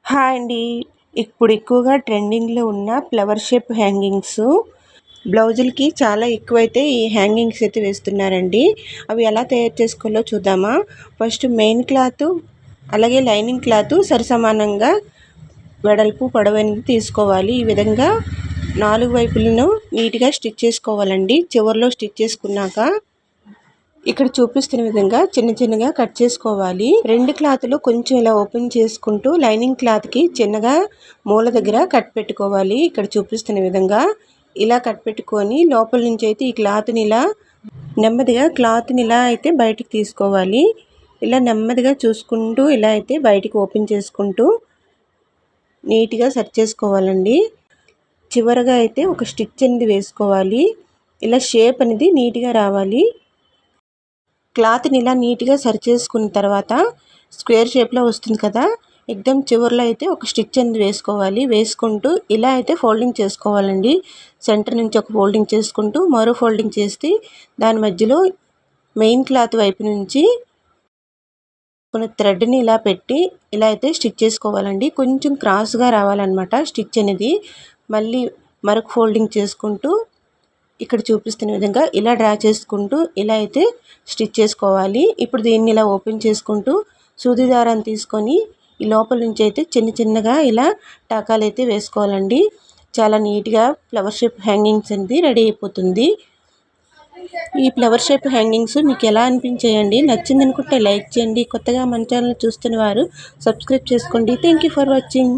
Hi అండి. ఇప్పుడు ఎక్కువగా ట్రెండింగ్లో ఉన్న ఫ్లవర్ షేప్ హ్యాంగింగ్స్ బ్లౌజులకి చాలా ఎక్కువైతే ఈ హ్యాంగింగ్స్ అయితే వేస్తున్నారండి. అవి ఎలా తయారు చేసుకోవాలో చూద్దామా. ఫస్ట్ మెయిన్ క్లాత్ అలాగే లైనింగ్ క్లాత్ సరిసమానంగా వెడల్పు పొడవైనది తీసుకోవాలి. ఈ విధంగా 4 వైపులను నీట్గా స్టిచ్ చేసుకోవాలండి. చివరిలో స్టిచ్ చేసుకున్నాక ఇక్కడ చూపిస్తున్న విధంగా చిన్నగా కట్ చేసుకోవాలి. 2 క్లాతులు కొంచెం ఇలా ఓపెన్ చేసుకుంటూ లైనింగ్ క్లాత్కి చిన్నగా మూల దగ్గర కట్ పెట్టుకోవాలి. ఇక్కడ చూపిస్తున్న విధంగా ఇలా కట్ పెట్టుకొని లోపల నుంచి అయితే ఈ క్లాత్ని ఇలా నెమ్మదిగా అయితే బయటికి తీసుకోవాలి. ఇలా నెమ్మదిగా చూసుకుంటూ ఇలా అయితే బయటికి ఓపెన్ చేసుకుంటూ నీట్గా సెట్ చేసుకోవాలండి. చివరగా అయితే ఒక స్టిచ్ అనేది వేసుకోవాలి. ఇలా షేప్ అనేది నీట్గా రావాలి. క్లాత్ని ఇలా నీట్గా సరి చేసుకున్న తర్వాత స్క్వేర్ షేప్లో వస్తుంది కదా, ఎగ్దమ్ చివరిలో అయితే ఒక స్టిచ్ అనేది వేసుకోవాలి. వేసుకుంటూ ఇలా అయితే ఫోల్డింగ్ చేసుకోవాలండి. సెంటర్ నుంచి ఒక ఫోల్డింగ్ చేసుకుంటూ మరో ఫోల్డింగ్ చేస్తే దాని మధ్యలో మెయిన్ క్లాత్ వైపు నుంచి కొన్ని థ్రెడ్ని ఇలా పెట్టి ఇలా అయితే స్టిచ్ చేసుకోవాలండి. కొంచెం క్రాస్గా రావాలన్నమాట స్టిచ్ అనేది. మళ్ళీ మరొక ఫోల్డింగ్ చేసుకుంటూ ఇక్కడ చూపిస్తున్న విధంగా ఇలా డ్రా చేసుకుంటూ ఇలా అయితే స్టిచ్ చేసుకోవాలి. ఇప్పుడు దీన్ని ఇలా ఓపెన్ చేసుకుంటూ సూది దారాన్ని తీసుకొని ఈ లోపల నుంచి అయితే చిన్నగా ఇలా టాకాలు అయితే వేసుకోవాలండి. చాలా నీట్గా ఫ్లవర్ షేప్ హ్యాంగింగ్స్ అనేది రెడీ అయిపోతుంది. ఈ ఫ్లవర్ షేప్ హ్యాంగింగ్స్ మీకు ఎలా అనిపించాయండి? నచ్చింది అనుకుంటే లైక్ చేయండి. కొత్తగా మన ఛానల్ చూస్తున్న వారు సబ్స్క్రైబ్ చేసుకోండి. Thank you for watching.